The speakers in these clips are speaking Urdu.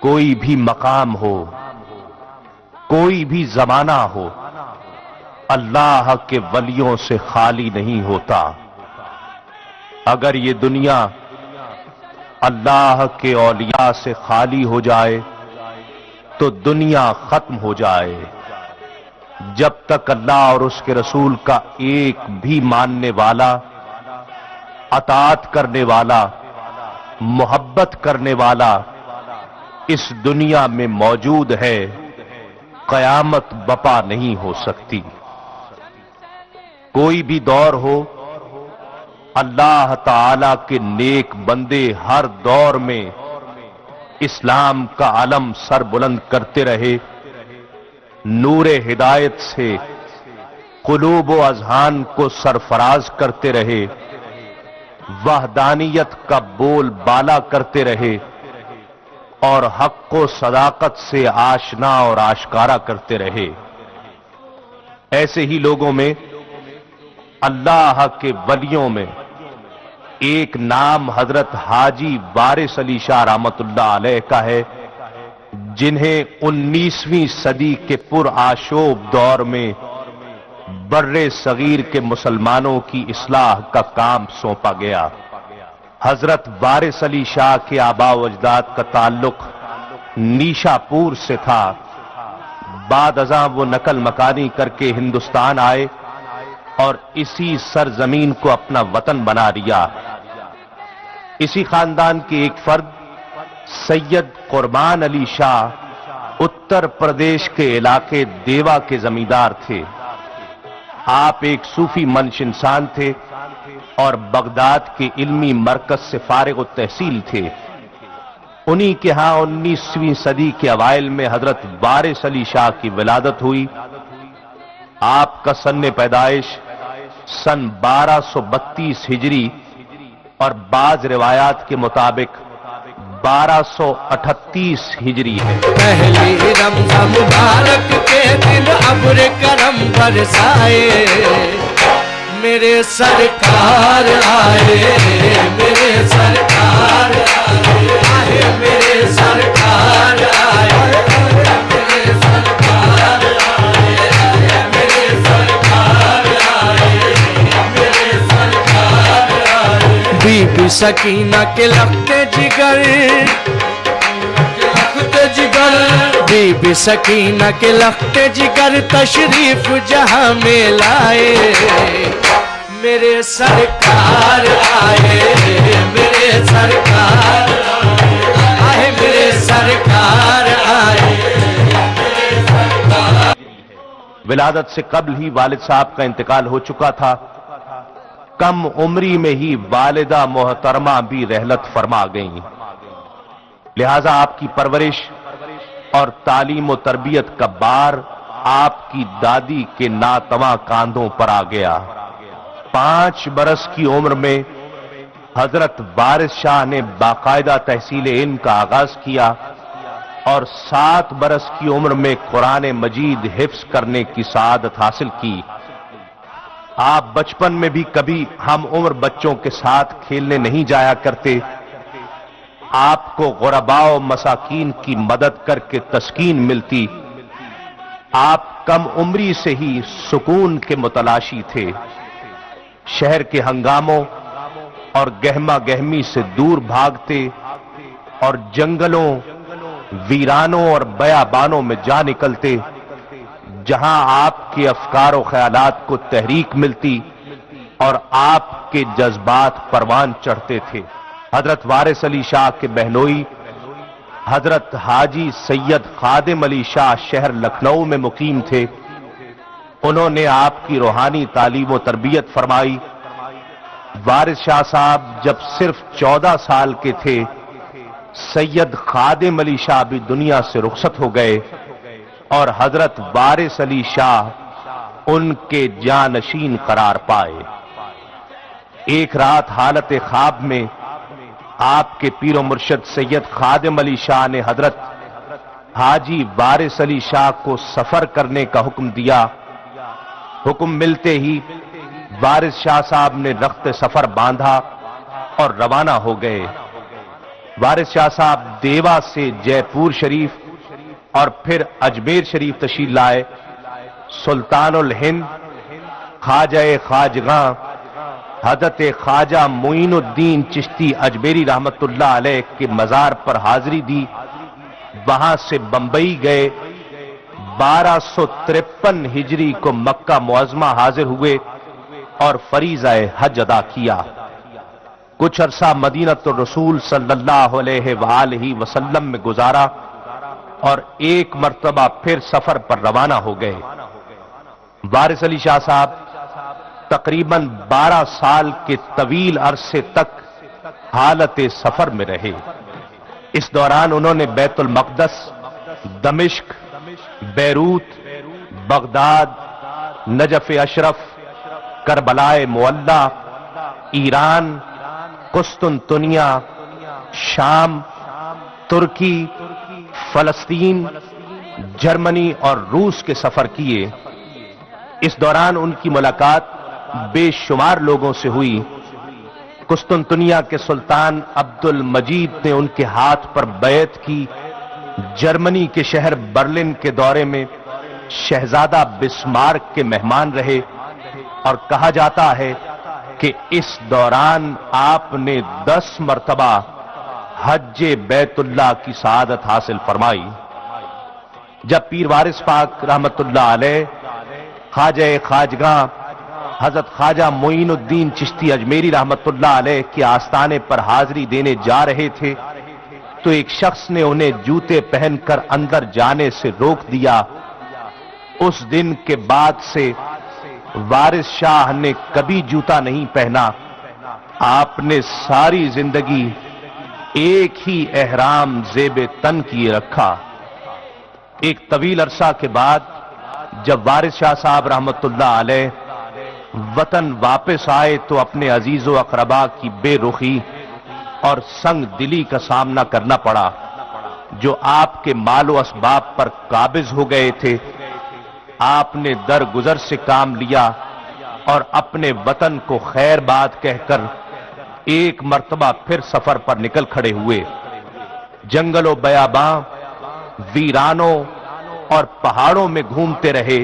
کوئی بھی مقام ہو، کوئی بھی زمانہ ہو، اللہ کے ولیوں سے خالی نہیں ہوتا۔ اگر یہ دنیا اللہ کے اولیاء سے خالی ہو جائے تو دنیا ختم ہو جائے۔ جب تک اللہ اور اس کے رسول کا ایک بھی ماننے والا، اطاعت کرنے والا، محبت کرنے والا اس دنیا میں موجود ہے، قیامت بپا نہیں ہو سکتی۔ کوئی بھی دور ہو، اللہ تعالی کے نیک بندے ہر دور میں اسلام کا علم سر بلند کرتے رہے، نور ہدایت سے قلوب و اذہان کو سرفراز کرتے رہے، وحدانیت کا بول بالا کرتے رہے اور حق و صداقت سے آشنا اور آشکارا کرتے رہے۔ ایسے ہی لوگوں میں، اللہ کے ولیوں میں ایک نام حضرت حاجی وارث علی شاہ رحمت اللہ علیہ کا ہے، جنہیں 19ویں صدی کے پرآشوب دور میں بر صغیر کے مسلمانوں کی اصلاح کا کام سونپا گیا۔ حضرت وارث علی شاہ کے آباء و اجداد کا تعلق نیشا پور سے تھا۔ بعد ازاں وہ نقل مکانی کر کے ہندوستان آئے اور اسی سرزمین کو اپنا وطن بنا لیا۔ اسی خاندان کے ایک فرد سید قربان علی شاہ اتر پردیش کے علاقے دیوا کے زمیندار تھے۔ آپ ایک صوفی منش انسان تھے اور بغداد کے علمی مرکز سے فارغ التحصیل تھے۔ انہی کے ہاں 19ویں صدی کے اوائل میں حضرت وارث علی شاہ کی ولادت ہوئی۔ آپ کا سن پیدائش سن 1232 ہجری اور بعض روایات کے مطابق 1238 ہجری ہے۔ پہلی رمضان مبارک کے دن ابر کرم برسائے، میرے سرکار آئے، میرے سرکار آئے، میرے سرکار آئے، میرے سرکار آئے، میرے سرکار آئے، میرے سرکار آئے۔ بی بی سکینہ کے لختے جگر، بی بی سکینہ کے لختے جگر تشریف جہاں میں لائے، میرے سرکار آئے، میرے سرکار آئے، میرے سرکار آئے۔ ولادت سے قبل ہی والد صاحب کا انتقال ہو چکا تھا۔ کم عمری میں ہی والدہ محترمہ بھی رحلت فرما گئیں، لہذا آپ کی پرورش اور تعلیم و تربیت کا بار آپ کی دادی کے ناتواں کاندھوں پر آ گیا۔ 5 برس کی عمر میں حضرت وارث شاہ نے باقاعدہ تحصیل علم کا آغاز کیا اور 7 برس کی عمر میں قرآن مجید حفظ کرنے کی سعادت حاصل کی۔ آپ بچپن میں بھی کبھی ہم عمر بچوں کے ساتھ کھیلنے نہیں جایا کرتے۔ آپ کو غرباء و مساکین کی مدد کر کے تسکین ملتی۔ آپ کم عمری سے ہی سکون کے متلاشی تھے۔ شہر کے ہنگاموں اور گہما گہمی سے دور بھاگتے اور جنگلوں، ویرانوں اور بیابانوں میں جا نکلتے، جہاں آپ کے افکار و خیالات کو تحریک ملتی اور آپ کے جذبات پروان چڑھتے تھے۔ حضرت وارث علی شاہ کے بہنوئی حضرت حاجی سید خادم علی شاہ شہر لکھنؤ میں مقیم تھے۔ انہوں نے آپ کی روحانی تعلیم و تربیت فرمائی۔ وارث شاہ صاحب جب صرف 14 سال کے تھے، سید خادم علی شاہ بھی دنیا سے رخصت ہو گئے اور حضرت وارث علی شاہ ان کے جانشین قرار پائے۔ ایک رات حالت خواب میں آپ کے پیر و مرشد سید خادم علی شاہ نے حضرت حاجی وارث علی شاہ کو سفر کرنے کا حکم دیا۔ حکم ملتے ہی وارث شاہ صاحب نے رخت سفر باندھا اور روانہ ہو گئے۔ وارث شاہ صاحب دیوا سے جے پور شریف اور پھر اجمیر شریف تشریف لائے۔ سلطان الہند خواجہ خواجگاں حضرت خواجہ معین الدین چشتی اجمیری رحمت اللہ علیہ کے مزار پر حاضری دی، وہاں سے بمبئی گئے۔ 1253 ہجری کو مکہ معظمہ حاضر ہوئے اور فریضہ حج ادا کیا۔ کچھ عرصہ مدینہ الرسول صلی اللہ علیہ وآلہ وسلم میں گزارا اور ایک مرتبہ پھر سفر پر روانہ ہو گئے۔ وارث علی شاہ صاحب تقریباً 12 سال کے طویل عرصے تک حالت سفر میں رہے۔ اس دوران انہوں نے بیت المقدس، دمشق، بیروت، بغداد، نجف اشرف، کربلا معلی، ایران، قسطنطنیہ، شام، ترکی، فلسطین، جرمنی اور روس کے سفر کیے۔ اس دوران ان کی ملاقات بے شمار لوگوں سے ہوئی۔ قسطنطنیہ کے سلطان عبد المجید نے ان کے ہاتھ پر بیعت کی۔ جرمنی کے شہر برلن کے دورے میں شہزادہ بسمارک کے مہمان رہے اور کہا جاتا ہے کہ اس دوران آپ نے 10 مرتبہ حج بیت اللہ کی سعادت حاصل فرمائی۔ جب پیر وارث پاک رحمت اللہ علیہ خواجہ خواجگاں حضرت خواجہ معین الدین چشتی اجمیری رحمت اللہ علیہ کے آستانے پر حاضری دینے جا رہے تھے تو ایک شخص نے انہیں جوتے پہن کر اندر جانے سے روک دیا۔ اس دن کے بعد سے وارث شاہ نے کبھی جوتا نہیں پہنا۔ آپ نے ساری زندگی ایک ہی احرام زیب تن کیے رکھا۔ ایک طویل عرصہ کے بعد جب وارث شاہ صاحب رحمت اللہ علیہ وطن واپس آئے تو اپنے عزیز و اقربا کی بے رخی اور سنگ دلی کا سامنا کرنا پڑا، جو آپ کے مال و اسباب پر قابض ہو گئے تھے۔ آپ نے درگزر سے کام لیا اور اپنے وطن کو خیر بات کہہ کر ایک مرتبہ پھر سفر پر نکل کھڑے ہوئے۔ جنگل و بیاباں، ویرانوں اور پہاڑوں میں گھومتے رہے،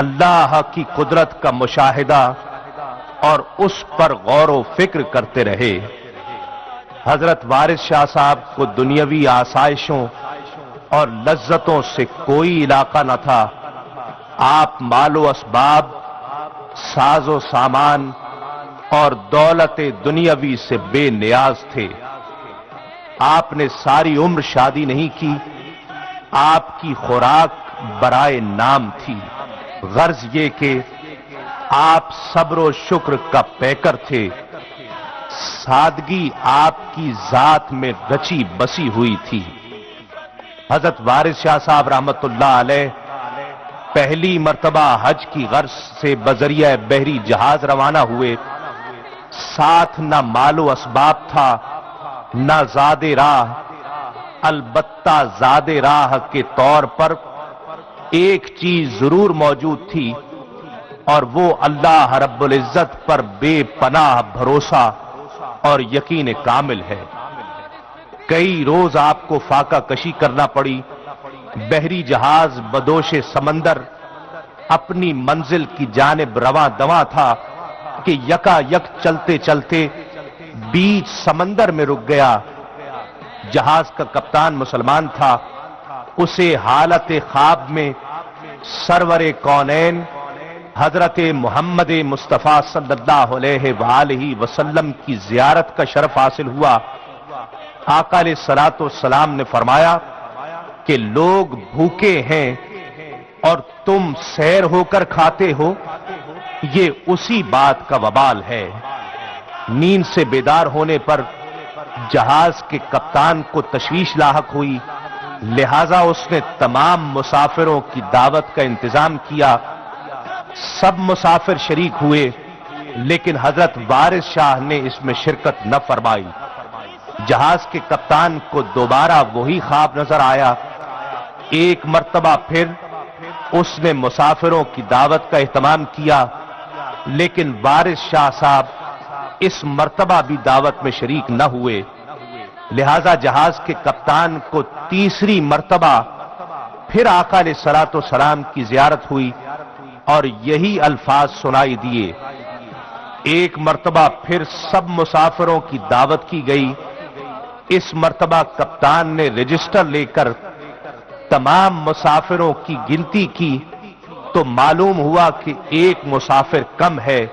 اللہ کی قدرت کا مشاہدہ اور اس پر غور و فکر کرتے رہے۔ حضرت وارث شاہ صاحب کو دنیاوی آسائشوں اور لذتوں سے کوئی علاقہ نہ تھا۔ آپ مال و اسباب، ساز و سامان اور دولت دنیاوی سے بے نیاز تھے۔ آپ نے ساری عمر شادی نہیں کی۔ آپ کی خوراک برائے نام تھی، غرض یہ کہ آپ صبر و شکر کا پیکر تھے۔ سادگی آپ کی ذات میں رچی بسی ہوئی تھی۔ حضرت وارث شاہ صاحب رحمت اللہ علیہ پہلی مرتبہ حج کی غرض سے بذریعہ بحری جہاز روانہ ہوئے۔ ساتھ نہ مال و اسباب تھا، نہ زاد راہ، البتہ زاد راہ کے طور پر ایک چیز ضرور موجود تھی، اور وہ اللہ رب العزت پر بے پناہ بھروسہ اور یقین کامل ہے۔ کئی روز آپ کو فاقہ کشی کرنا پڑی۔ بحری جہاز بدوش سمندر اپنی منزل کی جانب رواں دواں تھا کہ یکا یک چلتے چلتے بیچ سمندر میں رک گیا۔ جہاز کا کپتان مسلمان تھا۔ اسے حالت خواب میں سرور کونین حضرت محمد مصطفیٰ صلی اللہ علیہ وآلہ وسلم کی زیارت کا شرف حاصل ہوا۔ آقا علیہ الصلوۃ والسلام نے فرمایا کہ لوگ بھوکے ہیں اور تم سیر ہو کر کھاتے ہو، یہ اسی بات کا وبال ہے۔ نیند سے بیدار ہونے پر جہاز کے کپتان کو تشویش لاحق ہوئی، لہذا اس نے تمام مسافروں کی دعوت کا انتظام کیا۔ سب مسافر شریک ہوئے، لیکن حضرت وارث شاہ نے اس میں شرکت نہ فرمائی۔ جہاز کے کپتان کو دوبارہ وہی خواب نظر آیا۔ ایک مرتبہ پھر اس نے مسافروں کی دعوت کا اہتمام کیا، لیکن وارث شاہ صاحب اس مرتبہ بھی دعوت میں شریک نہ ہوئے۔ لہذا جہاز کے کپتان کو تیسری مرتبہ پھر آقا علیہ الصلوۃ والسلام کی زیارت ہوئی اور یہی الفاظ سنائی دیے۔ ایک مرتبہ پھر سب مسافروں کی دعوت کی گئی۔ اس مرتبہ کپتان نے رجسٹر لے کر تمام مسافروں کی گنتی کی تو معلوم ہوا کہ ایک مسافر کم ہے۔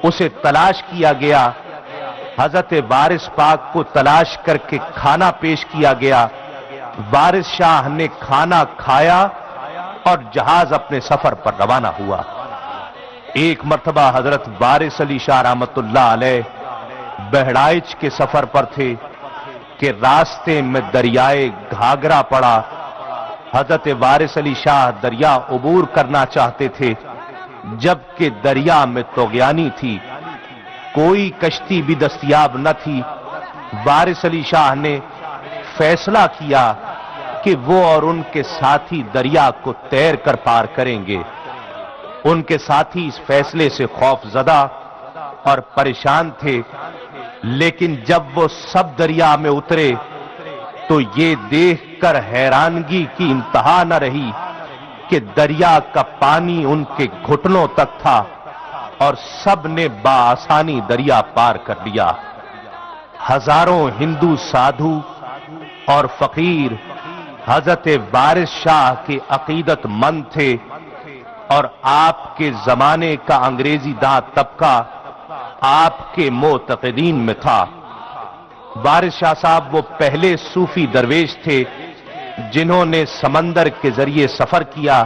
اسے تلاش کیا گیا، حضرت وارث پاک کو تلاش کر کے کھانا پیش کیا گیا۔ وارث شاہ نے کھانا کھایا اور جہاز اپنے سفر پر روانہ ہوا۔ ایک مرتبہ حضرت وارث علی شاہ رحمت اللہ علیہ بہڑائچ کے سفر پر تھے کہ راستے میں دریائے گھاگرا پڑا۔ حضرت وارث علی شاہ دریا عبور کرنا چاہتے تھے، جبکہ دریا میں طغیانی تھی، کوئی کشتی بھی دستیاب نہ تھی۔ وارث علی شاہ نے فیصلہ کیا کہ وہ اور ان کے ساتھی دریا کو تیر کر پار کریں گے۔ ان کے ساتھی اس فیصلے سے خوف زدہ اور پریشان تھے، لیکن جب وہ سب دریا میں اترے تو یہ دیکھ کر حیرانگی کی انتہا نہ رہی کہ دریا کا پانی ان کے گھٹنوں تک تھا اور سب نے بآسانی دریا پار کر لیا۔ ہزاروں ہندو سادھو اور فقیر حضرت وارث شاہ کے عقیدت مند تھے اور آپ کے زمانے کا انگریزی داں طبقہ آپ کے معتقدین میں تھا۔ وارث شاہ صاحب وہ پہلے صوفی درویش تھے جنہوں نے سمندر کے ذریعے سفر کیا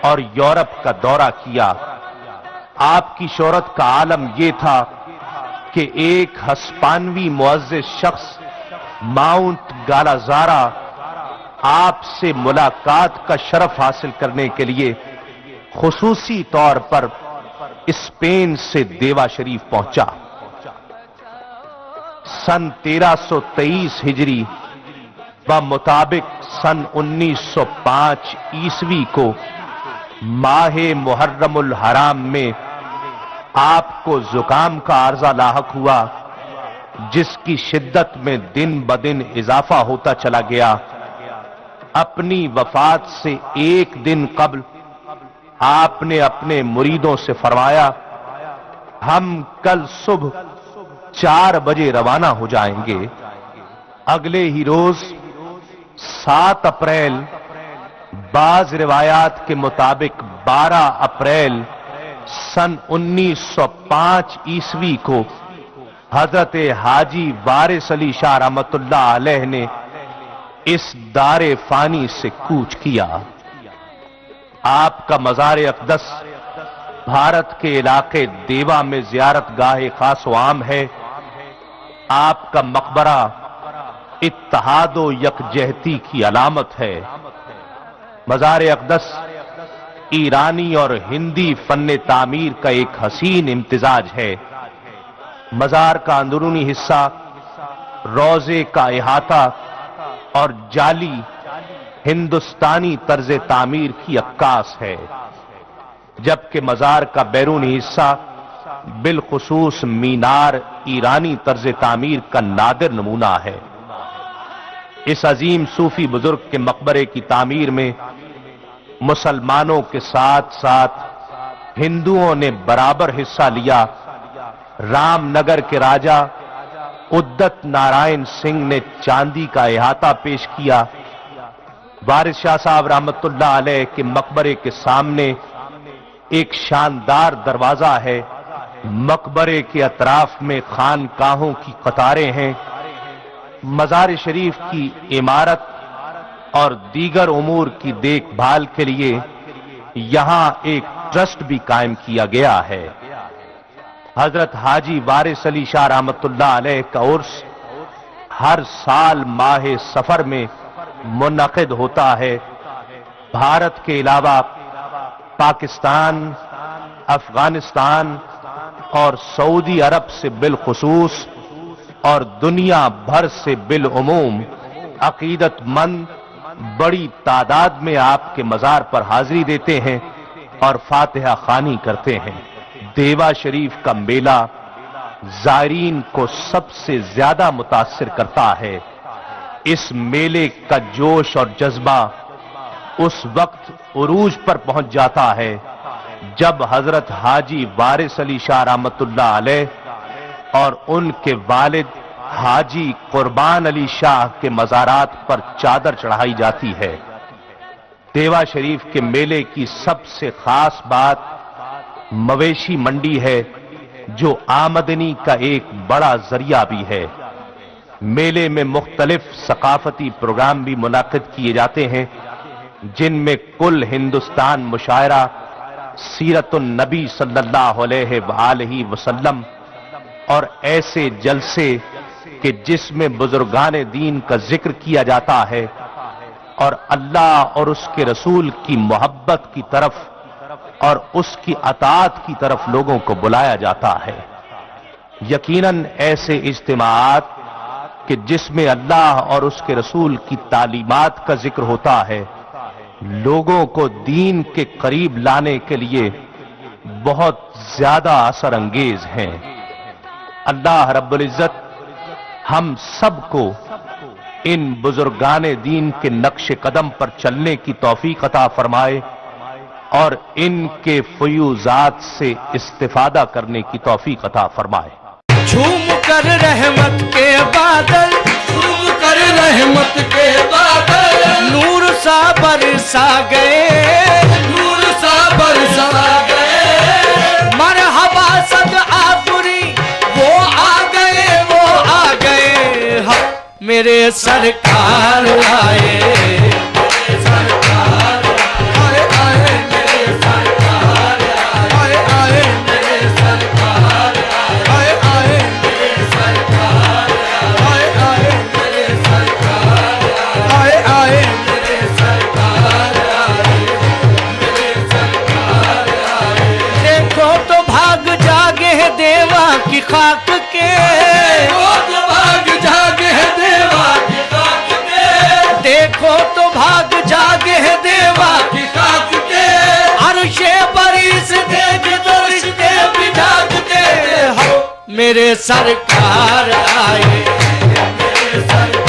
اور یورپ کا دورہ کیا۔ آپ کی شہرت کا عالم یہ تھا کہ ایک ہسپانوی معزز شخص ماؤنٹ گالازارا آپ سے ملاقات کا شرف حاصل کرنے کے لیے خصوصی طور پر اسپین سے دیوا شریف پہنچا۔ سن 1323 ہجری بمطابق سن 1905 عیسوی کو ماہ محرم الحرام میں آپ کو زکام کا عارضہ لاحق ہوا، جس کی شدت میں دن بدن اضافہ ہوتا چلا گیا۔ اپنی وفات سے ایک دن قبل آپ نے اپنے مریدوں سے فرمایا، ہم کل صبح 4 بجے روانہ ہو جائیں گے۔ اگلے ہی روز 7 اپریل، بعض روایات کے مطابق 12 اپریل سن 1905 عیسوی کو حضرت حاجی وارث علی شاہ رحمت اللہ علیہ نے اس دار فانی سے کوچ کیا۔ آپ کا مزار اقدس بھارت کے علاقے دیوا میں زیارت گاہ خاص و عام ہے۔ آپ کا مقبرہ اتحاد و یکجہتی کی علامت ہے۔ مزار اقدس ایرانی اور ہندی فن تعمیر کا ایک حسین امتزاج ہے۔ مزار کا اندرونی حصہ روضے کا احاطہ اور جالی ہندوستانی طرز تعمیر کی عکاس ہے، جبکہ مزار کا بیرونی حصہ بالخصوص مینار ایرانی طرز تعمیر کا نادر نمونہ ہے۔ اس عظیم صوفی بزرگ کے مقبرے کی تعمیر میں مسلمانوں کے ساتھ ساتھ ہندوؤں نے برابر حصہ لیا۔ رام نگر کے راجا ادت نارائن سنگھ نے چاندی کا احاطہ پیش کیا۔ وارث شاہ صاحب رحمت اللہ علیہ کے مقبرے کے سامنے ایک شاندار دروازہ ہے۔ مقبرے کے اطراف میں خانقاہوں کی قطاریں ہیں۔ مزار شریف کی عمارت اور دیگر امور کی دیکھ بھال کے لیے یہاں ایک ٹرسٹ بھی قائم کیا گیا ہے۔ حضرت حاجی وارث علی شاہ رحمت اللہ علیہ کا عرس ہر سال ماہ سفر میں منعقد ہوتا ہے۔ بھارت کے علاوہ پاکستان، افغانستان اور سعودی عرب سے بالخصوص اور دنیا بھر سے بالعموم عقیدت مند بڑی تعداد میں آپ کے مزار پر حاضری دیتے ہیں اور فاتحہ خوانی کرتے ہیں۔ دیوا شریف کا میلہ زائرین کو سب سے زیادہ متاثر کرتا ہے۔ اس میلے کا جوش اور جذبہ اس وقت عروج پر پہنچ جاتا ہے جب حضرت حاجی وارث علی شاہ رحمت اللہ علیہ اور ان کے والد حاجی قربان علی شاہ کے مزارات پر چادر چڑھائی جاتی ہے۔ دیوا شریف کے میلے کی سب سے خاص بات مویشی منڈی ہے، جو آمدنی کا ایک بڑا ذریعہ بھی ہے۔ میلے میں مختلف ثقافتی پروگرام بھی منعقد کیے جاتے ہیں، جن میں کل ہندوستان مشاعرہ، سیرت النبی صلی اللہ علیہ وآلہ وسلم اور ایسے جلسے کہ جس میں بزرگان دین کا ذکر کیا جاتا ہے اور اللہ اور اس کے رسول کی محبت کی طرف اور اس کی اطاعت کی طرف لوگوں کو بلایا جاتا ہے۔ یقیناً ایسے اجتماعات کہ جس میں اللہ اور اس کے رسول کی تعلیمات کا ذکر ہوتا ہے، لوگوں کو دین کے قریب لانے کے لیے بہت زیادہ اثر انگیز ہیں۔ اللہ رب العزت ہم سب کو ان بزرگان دین کے نقش قدم پر چلنے کی توفیق عطا فرمائے اور ان کے فیوزات سے استفادہ کرنے کی توفیق عطا فرمائے۔ جھوم کر رحمت کے بادل، جھوم کر رحمت کے بادل، نور سا برسا گئے، نور سا برسا گئے، مرحبا صد آفری، وہ آ گئے، وہ آ گئے، میرے سرکار آئے، میرے سرکار آئے، آئے میرے سرکار آئے، آئے میرے سرکار آئے، آئے میرے سرکار آئے، آئے میرے سرکار آئے، آئے میرے سرکار آئے، میرے سرکار آئے۔ دیکھو تو بھاگ جاگے ہیں دیوا کی خاک کے، دیکھو تو بھاگ جاگے ہیں دیوا کی خاک کے، دیکھو تو بھاگ جاگے ہیں دیوا کی خاک کے، عرش بری سے دیکھ فرشتے بھی جاگتے، میرے سرکار آئے، میرے سرکار